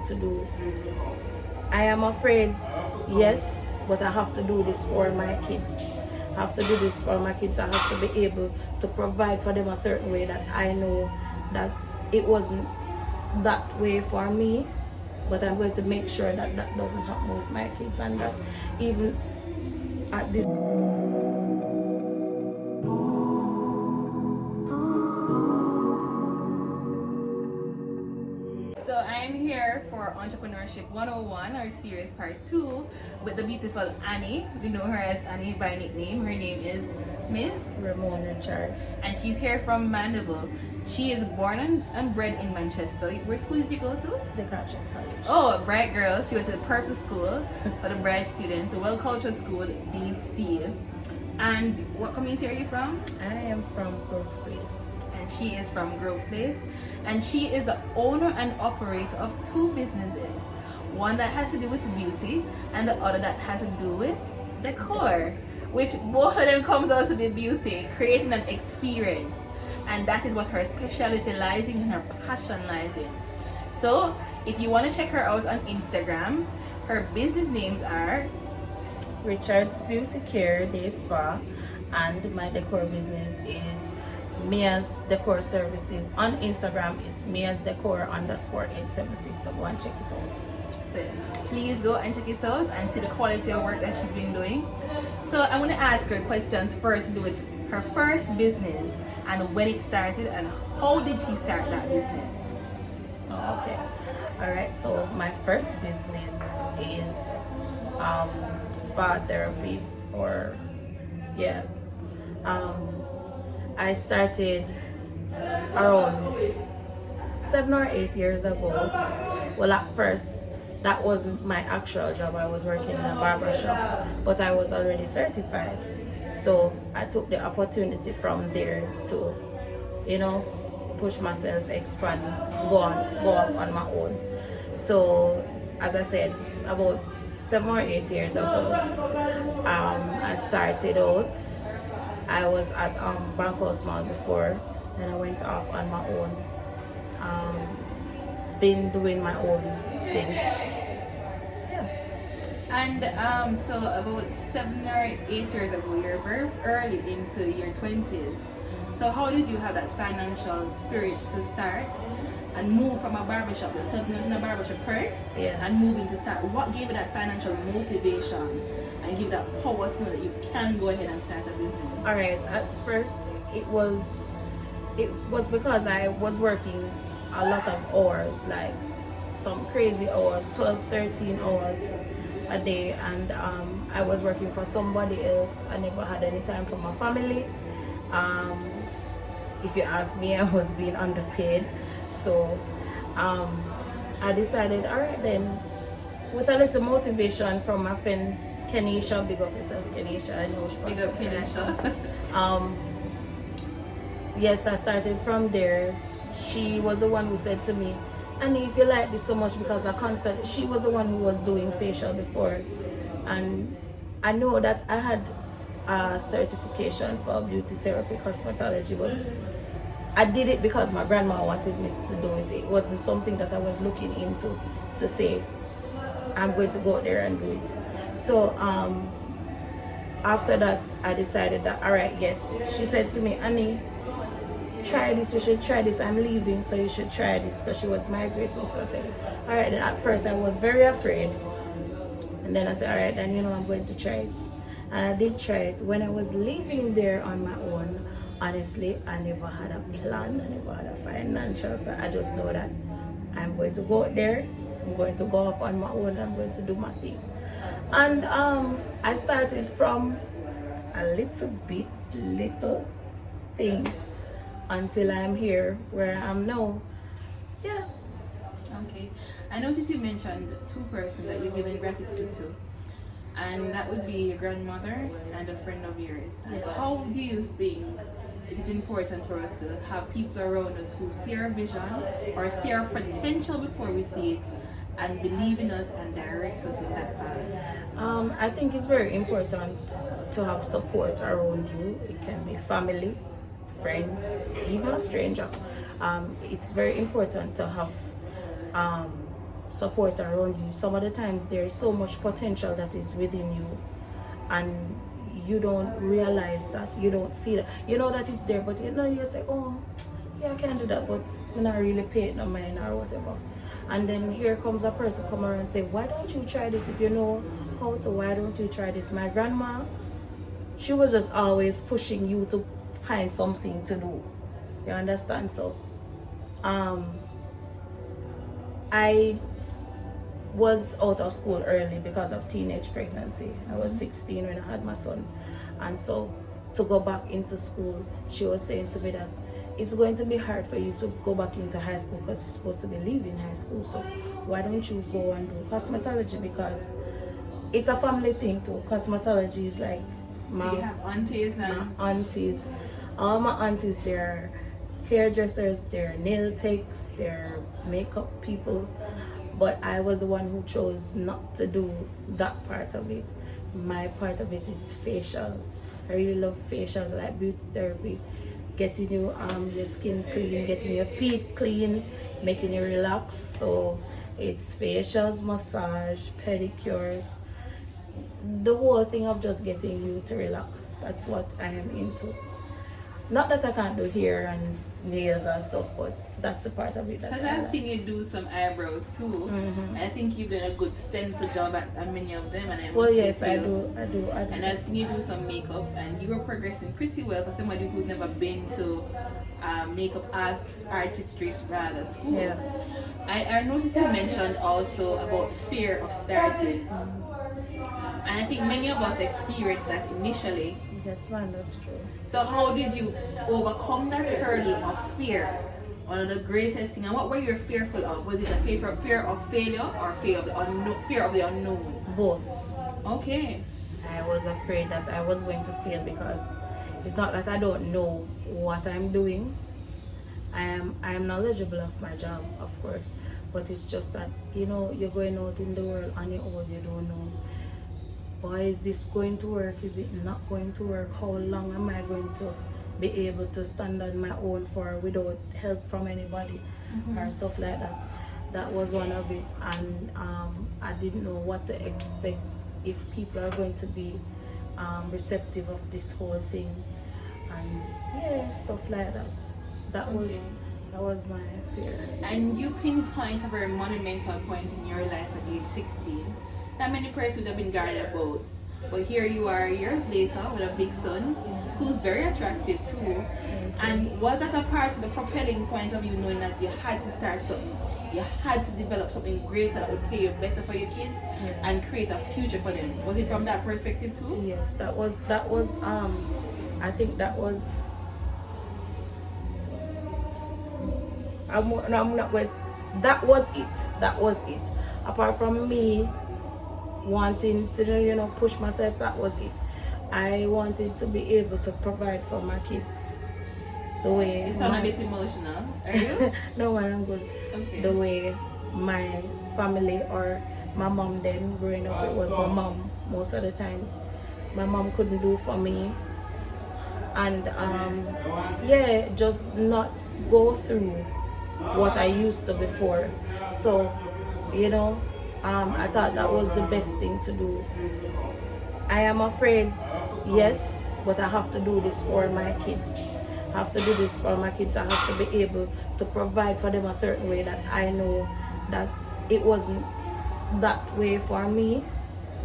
to do. I am afraid, yes, but I have to do this for my kids. I have to do this for my kids. I have to be able to provide for them a certain way that I know that it wasn't that way for me, but I'm going to make sure that that doesn't happen with my kids, and that even at this So I'm here for Entrepreneurship 101, our series part 2, with the beautiful Annie. We know her as Annie by nickname. Her name is Miss Remone Richards. and she's here from Mandeville. She is born and bred in Manchester. Where school did you go to? Decor College. Oh, a bright girl. She went to the Purple School for the bright students, the Well Cultured School, DC. And what community are you from? I am from Grove Place. And she is from Grove Place, and she is the owner and operator of 2 businesses, one that has to do with beauty and the other that has to do with decor, which both of them comes out to be beauty, creating an experience, and that is what her specialty lies in and her passion lies in. So if you want to check her out on Instagram, her business names are Richards Beauty Care Day Spa, and my decor business is Mia's Decor Services. On Instagram it's Mia's Decor _876. So go and check it out. So please go and check it out and see the quality of work that she's been doing. So I'm going to ask her questions first to do with her first business and when it started and how did she start that business. Okay, all right. So my first business is spa therapy, or yeah. I started around 7 or 8 years ago. Well, at first, that wasn't my actual job. I was working in a barber shop, but I was already certified. So I took the opportunity from there to, push myself, expand, go off on my own. So, as I said, about 7 or 8 years ago, I started out. I was at Bankhouse Mall before, then I went off on my own. Been doing my own since. Yeah. And so about 7 or 8 years ago, you're very early into your 20s. So how did you have that financial spirit to start and move from a barbershop, just helping in a barbershop, correct? Yeah. And moving to start. What gave you that financial motivation and give that power to know that you can go ahead and start a business? All right. At first, it was because I was working a lot of hours, like some crazy hours, 12, 13 hours a day, and I was working for somebody else. I never had any time for my family. If you ask me, I was being underpaid. So I decided, all right then, with a little motivation from my friend Kenisha, big up yourself, Kenisha. I know. Big up Kenisha. Yes, I started from there. She was the one who said to me, Annie, if you like this so much, because she was the one who was doing facial before, and I know that I had a certification for beauty therapy, cosmetology, but I did it because my grandma wanted me to do it. It wasn't something that I was looking into to say, I'm going to go out there and do it. So after that, I decided that, all right, yes. She said to me, Annie, try this, you should try this. I'm leaving, so you should try this, because she was migrating. So I said, all right. Then at first I was very afraid. And then I said, all right, then, I'm going to try it. And I did try it. When I was living there on my own, honestly, I never had a plan. I never had a financial plan. I just know that I'm going to go out there. I'm going to go off on my own. I'm going to do my thing. And I started from a little thing until I'm here where I am now. Yeah. Okay. I noticed you mentioned 2 persons that you're giving gratitude to. And that would be your grandmother and a friend of yours. Yeah. How do you think it is important for us to have people around us who see our vision or see our potential before we see it and believe in us and direct us in that path? I think it's very important to have support around you. It can be family, friends, even a stranger. It's very important to have support around you. Some of the times there is so much potential that is within you, and you don't realize that, you don't see that, you know that it's there, but you say, oh yeah, I can do that, but I'm not really pay it no mind or whatever. And then here comes a person come around and say, why don't you try this? If you know how to, why don't you try this? My grandma, she was just always pushing you to find something to do. You understand? So I was out of school early because of teenage pregnancy. I was 16 when I had my son, and so to go back into school, she was saying to me that it's going to be hard for you to go back into high school because you're supposed to be leaving high school, so why don't you go and do cosmetology? Because it's a family thing too. Cosmetology is like Do you have aunties now? my aunties, all my aunties, they're hairdressers, they're nail techs, they're makeup people, but I was the one who chose not to do that part of it. My part of it is facials. I really love facials, like beauty therapy, getting you your skin clean, getting your feet clean, making you relax. So it's facials, massage, pedicures, the whole thing of just getting you to relax. That's what I am into. Not that I can't do hair and nails and stuff, but that's the part of it that Because I I've like. seen you do some eyebrows too, and I think you've done a good stencil job at many of them. And I Well, must say yes, to I you- do. And I've seen you do some makeup, and you were progressing pretty well for somebody who's never been to makeup artistry rather school. Yeah. I noticed you mentioned also about fear of starting, and I think many of us experience that initially. Yes, man, that's true. So how did you overcome that hurdle of fear? One of the greatest thing, and what were you fearful of? Was it a fear of failure or fear of the unknown? Both. Okay. I was afraid that I was going to fail because it's not that I don't know what I'm doing. I am knowledgeable of my job, of course, but it's just that, you're going out in the world on your own, you don't know. Boy, is this going to work? Is it not going to work? How long am I going to be able to stand on my own for without help from anybody or stuff like that? That was one of it, and I didn't know what to expect, if people are going to be receptive of this whole thing, and yeah, stuff like that. That was my fear. And you pinpoint a very monumental point in your life at age 16 that many parents would have been guarded about. But here you are years later with a big son who's very attractive too. And was that a part of the propelling point of you knowing that you had to start something? You had to develop something greater that would pay you better for your kids and create a future for them. Was it from that perspective too? Yes, that was I think that was I'm not going to, that was it. Apart from me wanting to push myself, that was it. I wanted to be able to provide for my kids the way You sound a bit emotional. Are you? no, man, I'm good. Okay. The way my family or my mom, then growing up, it was my mom most of the times. My mom couldn't do for me, and just not go through what I used to before. So I thought that was the best thing to do. I am afraid, yes, but I have to do this for my kids. I have to do this for my kids. I have to be able to provide for them a certain way that I know that it wasn't that way for me,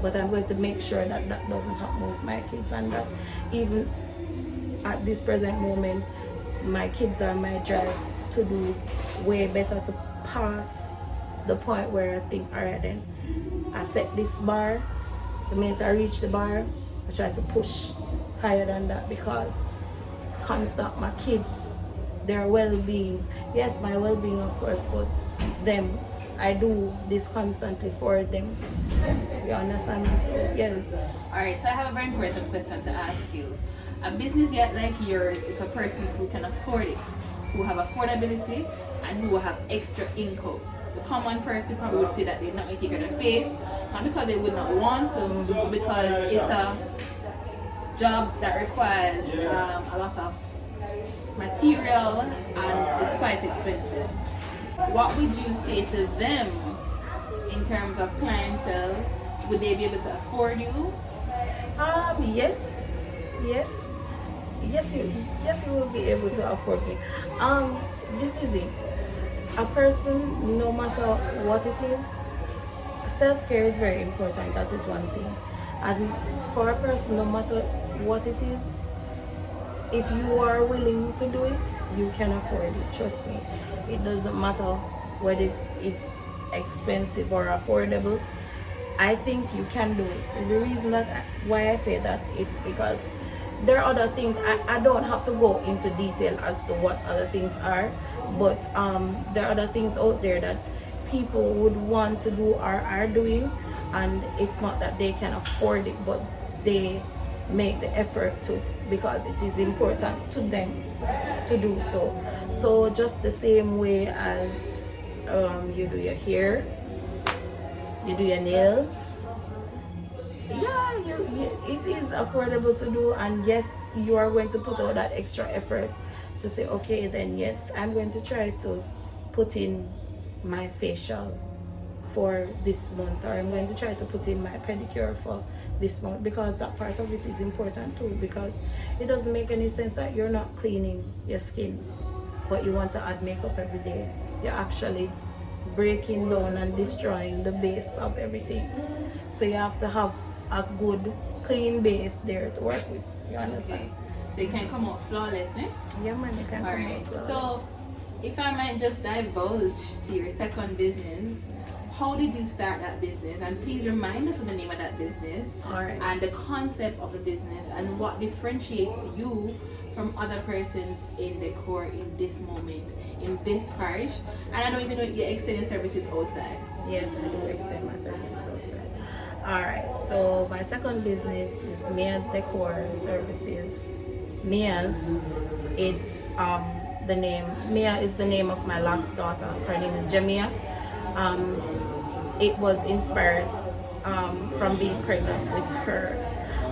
but I'm going to make sure that that doesn't happen with my kids, and that even at this present moment, my kids are my drive to do way better, to pass the point where I think, all right, then I set this bar. The minute I reach the bar, I try to push higher than that, because it's constant. My kids, their well-being, yes, my well-being of course, but them, I do this constantly for them. You understand me? So yeah. Alright, so I have a very important question to ask you. A business yet like yours is for persons who can afford it, who have affordability, and who will have extra income. The common person probably would say that they're not going to take it to face, not because they would not want to, but because it's a job that requires a lot of material and is quite expensive. What would you say to them in terms of clientele? Would they be able to afford you? Yes, yes, yes, you will be able to afford me. This is it. A person, no matter what it is, self-care is very important. That is one thing. And for a person, no matter what it is, if you are willing to do it, you can afford it. Trust me. It doesn't matter whether it's expensive or affordable. I think you can do it. The reason that why I say that, it's because there are other things. I don't have to go into detail as to what other things are, but there are other things out there that people would want to do or are doing, and it's not that they can afford it, but they make the effort to, because it is important to them to do so. So just the same way as you do your hair, you do your nails, yeah, it is affordable to do. And yes, you are going to put out that extra effort to say, okay, then yes, I'm going to try to put in my facial for this month, or I'm going to try to put in my pedicure for this month, because that part of it is important too. Because it doesn't make any sense that you're not cleaning your skin but you want to add makeup every day. You're actually breaking down and destroying the base of everything. So you have to have a good clean base there to work with. You understand? Okay. So you can come out flawless, eh? Yeah, man, you can come Alright. out flawless. So if I might just divulge to your second business, how did you start that business? And please remind us of the name of that business. Alright. And the concept of the business, and what differentiates you from other persons in Decor in this moment, in this parish. And I don't even know if you extend your services outside. Yes, I do extend my services outside. Alright, so my second business is Mia's Decor Services. Mia's, it's the name, Mia is the name of my last daughter. Her name is Jamia. It was inspired from being pregnant with her.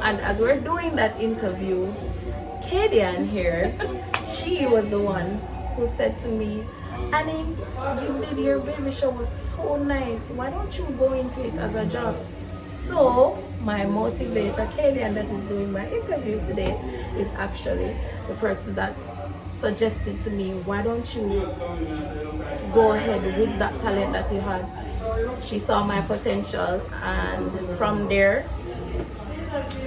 And as we're doing that interview, Kadian here, she was the one who said to me, Annie, you did your baby shower was so nice. Why don't you go into it as a job? So my motivator, Kadian, that is doing my interview today, is actually the person that suggested to me, why don't you go ahead with that talent that you had. She saw my potential, and from there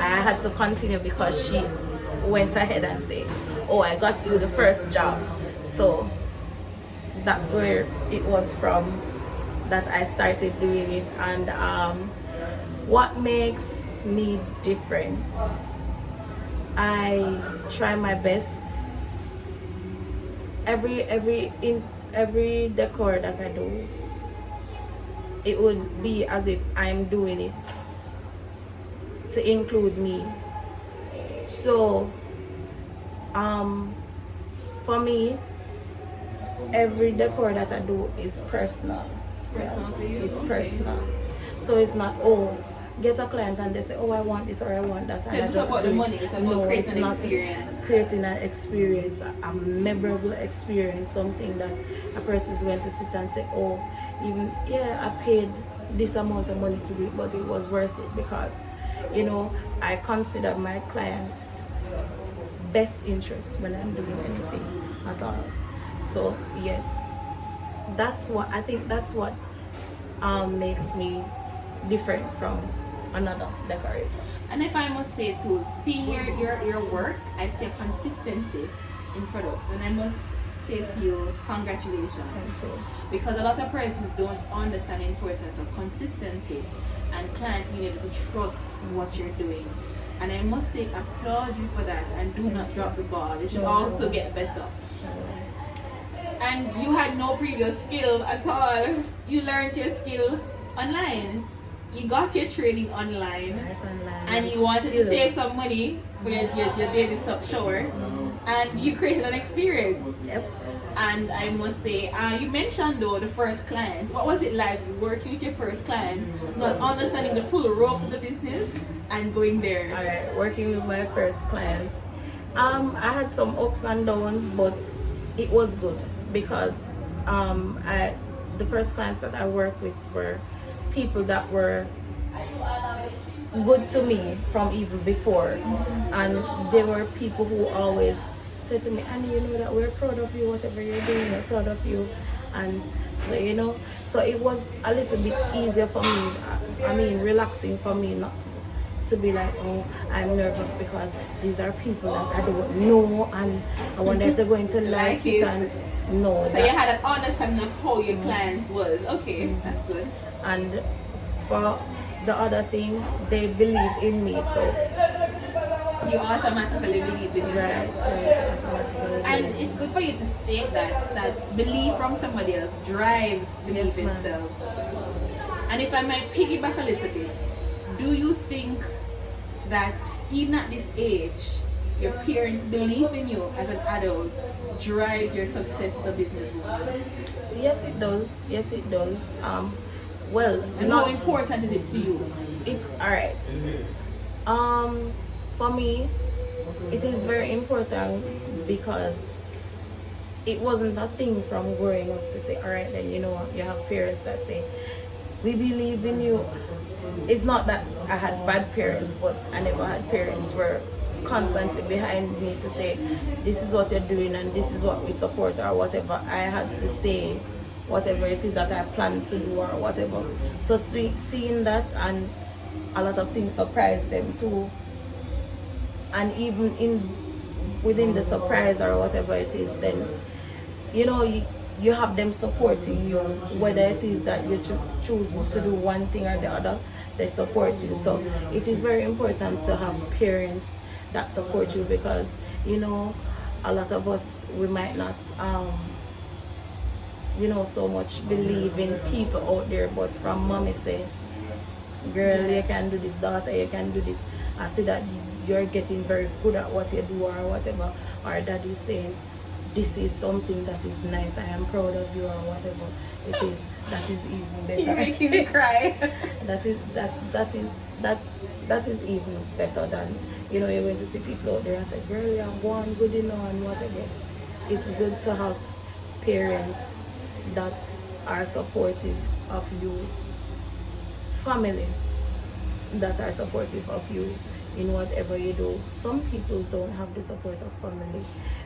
I had to continue, because she went ahead and said, oh, I got you the first job. So that's where it was from that I started doing it. And what makes me different, I try my best. Every decor that I do, it would be as if I'm doing it to include me. So for me, every decor that I do is personal. It's personal for you? It's Okay. personal. So it's not, oh, get a client and they say, oh, I want this or I want that. So and I it's just about do the it. money, it's about No, creating it's an not experience. creating an experience, a memorable experience, something that a person is going to sit and say, oh, even, yeah, I paid this amount of money to do it, but it was worth it, because, you know, I consider my clients' best interest when I'm doing anything at all. So yes, that's what I think. That's what makes me different from another decorator. And if I must say too, seeing your work, I see a consistency in product, and I must say to you, congratulations. Thank you. Because a lot of persons don't understand the importance of consistency and clients being able to trust what you're doing. And I must say, applaud you for that, and do not drop the ball. It should also get better. And you had no previous skill at all. You learned your skill online. You got your training online. Right online. And you wanted to save some money for your baby stop shower. And you created an experience. Yep. And I must say, you mentioned though the first client. What was it like working with your first client, not understanding the full rope of the business and going there? Alright, working with my first client. I had some ups and downs, but it was good, because the first clients that I worked with were people that were good to me from even before, and there were people who always said to me, Annie, you know that we're proud of you, whatever you're doing, we're proud of you. And so, you know, so it was a little bit easier for me, I mean relaxing for me, not to be like, oh, I'm nervous because these are people that I don't know, and I wonder if they're going to like it. And no, so you had an understanding of how your client was. Okay, that's good. And for the other thing, they believe in me, so you automatically believe in yourself. Right, and it's good for you to state that belief from somebody else drives belief in self. And if I might piggyback a little bit, do you think that even at this age, your parents' belief in you as an adult drives your success as a businesswoman? Yes, it does. Yes, it does. Well, and how important is it to you? It's alright. For me, it is very important because it wasn't a thing from growing up to say, alright, then you know you have parents that say, we believe in you. It's not that I had bad parents, but I never had parents who were constantly behind me to say, this is what you're doing and this is what we support or whatever. I had to say whatever it is that I plan to do or whatever. So seeing that, and a lot of things surprised them too. And even within the surprise or whatever it is, then you know you have them supporting you, whether it is that you choose to do one thing or the other, they support you. So it is very important to have parents that support you, because you know a lot of us, we might not you know so much believe in people out there, but from mommy say, girl, you can do this, daughter, you can do this, I see that you're getting very good at what you do or whatever, or daddy saying this is something that is nice, I am proud of you or whatever it is, that is even better. You're making me cry. that is even better than, you know, you're going to see people out there and say, girl, you're born good enough and whatever. It's good to have parents that are supportive of you, family that are supportive of you in whatever you do. Some people don't have the support of family,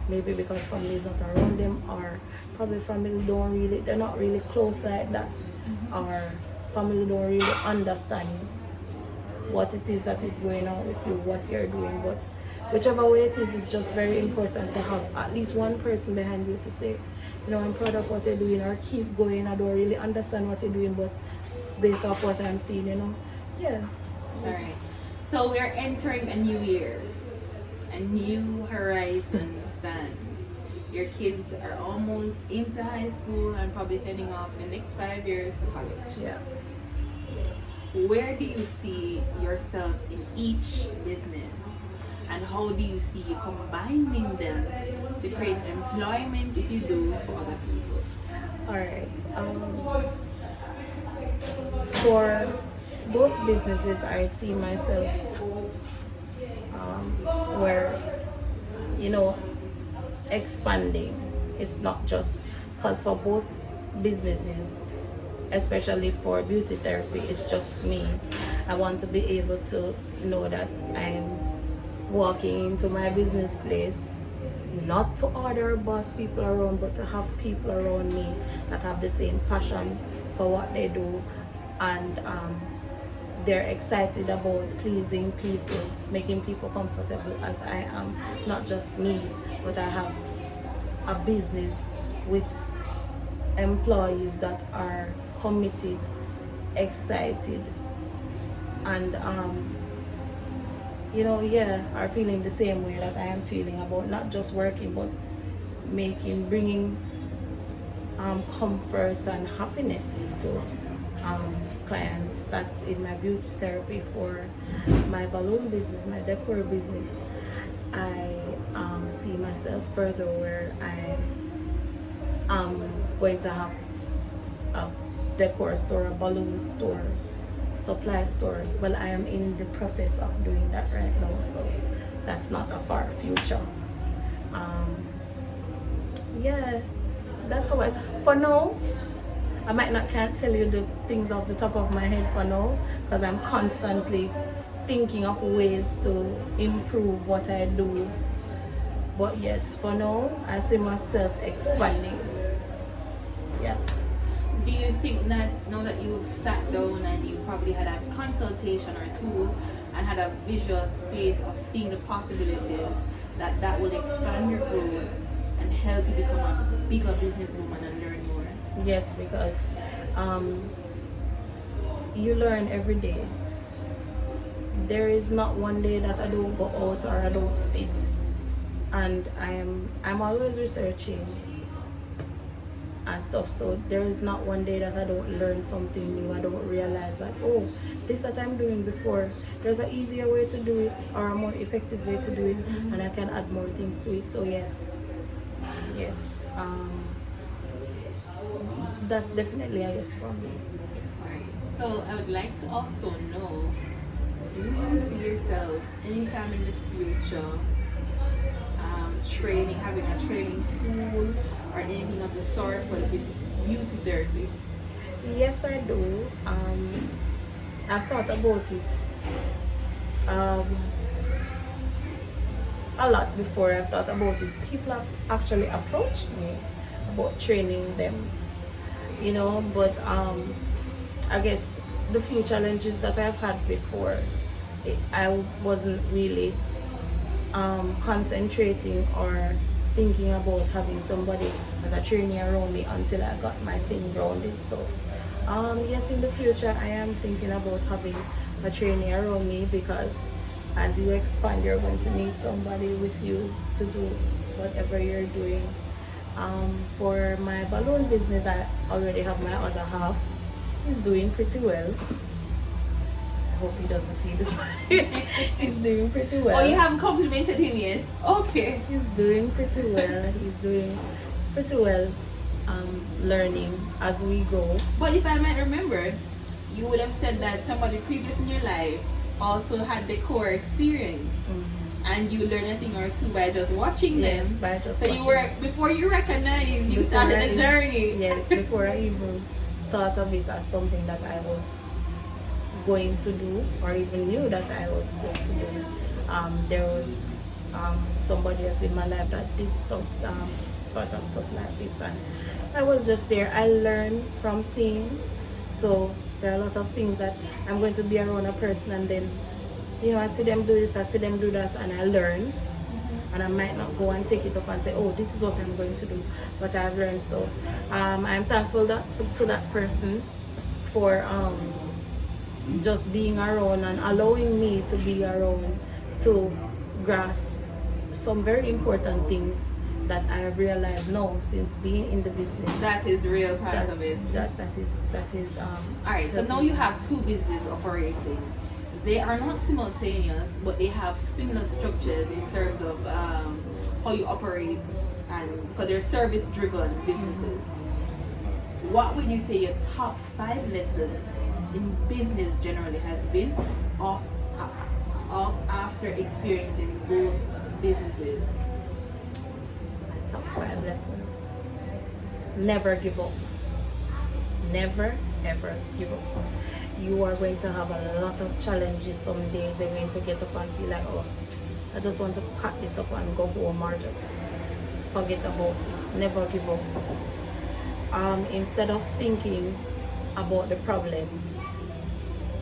maybe because family is not around them, or probably family they're not really close like that, or family don't really understand what it is that is going on with you, what you're doing. But whichever way it is, it's just very important to have at least one person behind you to say, you know, I'm proud of what you're doing, or keep going, I don't really understand what you're doing, but based off what I'm seeing, you know. Yeah. Alright. So we're entering a new year. A new horizon stands. Your kids are almost into high school and probably heading off in the next 5 years to college. Yeah. Where do you see yourself in each business? And how do you see you combining them to create employment, if you do, for other people? Alright. For both businesses, I see myself where, you know, expanding. It's not just because for both businesses, especially for beauty therapy, it's just me. I want to be able to know that I'm walking into my business place, not to order boss people around, but to have people around me that have the same passion for what they do, and they're excited about pleasing people, making people comfortable as I am. Not just me, but I have a business with employees that are committed, excited, and you know, yeah, are feeling the same way that I am feeling about not just working, but bringing comfort and happiness to clients. That's in my beauty therapy. For my balloon business, my decor business, I see myself further where I am going to have a decor store, a balloon store, supply store. Well, I am in the process of doing that right now, so that's not a far future. Yeah, that's how for now, I might not can't tell you the things off the top of my head for now, because I'm constantly thinking of ways to improve what I do. But yes, for now, I see myself expanding. Yeah. Do you think that now that you've sat down and you probably had a consultation or two and had a visual space of seeing the possibilities, that will expand your growth and help you become a bigger businesswoman and learn more? Yes, because you learn every day. There is not one day that I don't go out or I don't sit, and I'm always researching and stuff. So there is not one day that I don't learn something new. I don't realize that, oh, this that I'm doing before, there's an easier way to do it or a more effective way to do it, and I can add more things to it. So yes, that's definitely a yes for me. Alright, so I would like to also know, do you see yourself anytime in the future having a training school or anything of the sort for the beauty therapy? Yes, I do. I've thought about it a lot before. I've thought about it. People have actually approached me about training them, but I guess the few challenges that I've had before, I wasn't really concentrating or thinking about having somebody as a trainee around me until I got my thing grounded. So yes, in the future I am thinking about having a trainee around me, because as you expand, you're going to need somebody with you to do whatever you're doing. For my balloon business, I already have my other half. He's doing pretty well. I hope he doesn't see this one. He's doing pretty well. Oh, you haven't complimented him yet? Okay. He's doing pretty well. He's doing pretty well, learning as we go. But if I might remember, you would have said that somebody previous in your life also had Decor experience. And you learned a thing or two by just watching them. Yes, by just watching. You were, before you recognized, you started the journey. Yes, before I even thought of it as something that I was going to do, or even knew that I was going to do. There was somebody else in my life that did some sort of stuff like this, and I was just there. I learned from seeing. So there are a lot of things that I'm going to be around a person, and then I see them do this, I see them do that, and I learn. And I might not go and take it up and say, oh, this is what I'm going to do, but I've learned. So I'm thankful to that person for just being around and allowing me to be around to grasp some very important things that I have realized now since being in the business. That is real part of it. That is alright, so now you have two businesses operating. They are not simultaneous, but they have similar structures in terms of how you operate, and because they're service driven businesses. What would you say your top 5 lessons in business generally has been after experiencing both businesses? My top 5 lessons: never give up. Never ever give up. You are going to have a lot of challenges. Some days you're going to get up and feel like, oh, I just want to pack this up and go home, or just forget about this. Never give up. Instead of thinking about the problem,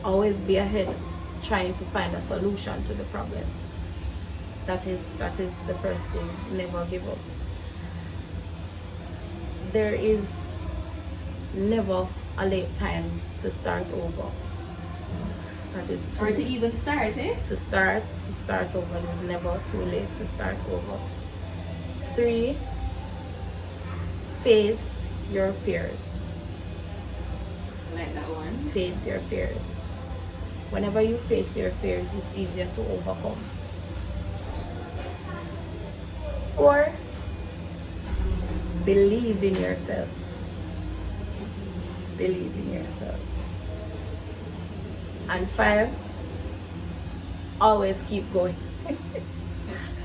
always be ahead, trying to find a solution to the problem. That is the first thing. Never give up. There is never a late time to start over. That is or to even start, eh? To start over. It's never too late to start over. 3, face your fears. I like that one. Face your fears. Whenever you face your fears, it's easier to overcome. 4, believe in yourself. Believe in yourself. And 5, always keep going.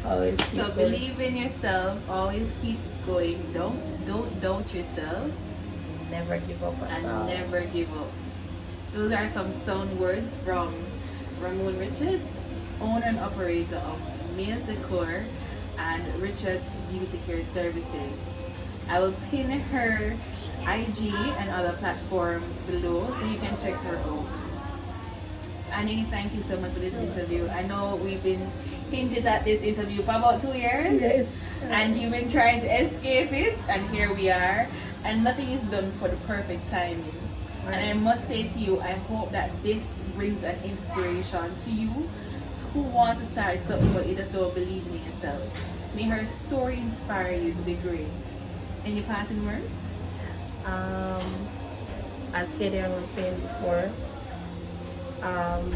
Always keep going. Believe in yourself, always keep going. Don't doubt yourself. never give up at and all. never give up. Those are some sound words from Remone Richards, owner and operator of Mills Decor and Richards Beauty Care Services. I will pin her IG and other platform below so you can check her out. Annie, thank you so much for this interview. I know we've been hinging at this interview for about 2 years. Yes. And you've been trying to escape it, and here we are. And nothing is done for the perfect timing. Right. And I must say to you, I hope that this brings an inspiration to you who want to start something but you just don't believe in yourself. May her story inspire you to be great. Any parting words? As Kadian was saying before,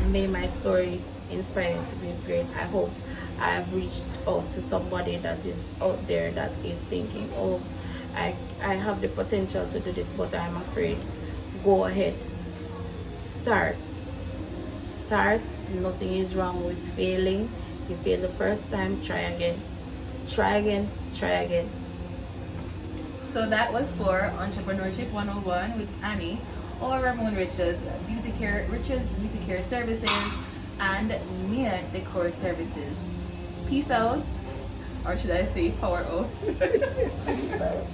may my story inspire you to be great. I hope I have reached out to somebody that is out there that is thinking, oh, I have the potential to do this, but I'm afraid. Go ahead. Start. Nothing is wrong with failing. You fail the first time, try again. Try again. So that was for Entrepreneurship 101 with Annie, or Remone Richards Richards Beauty Care Services, and Mia Decor Services. Peace out, or should I say power out? Peace out.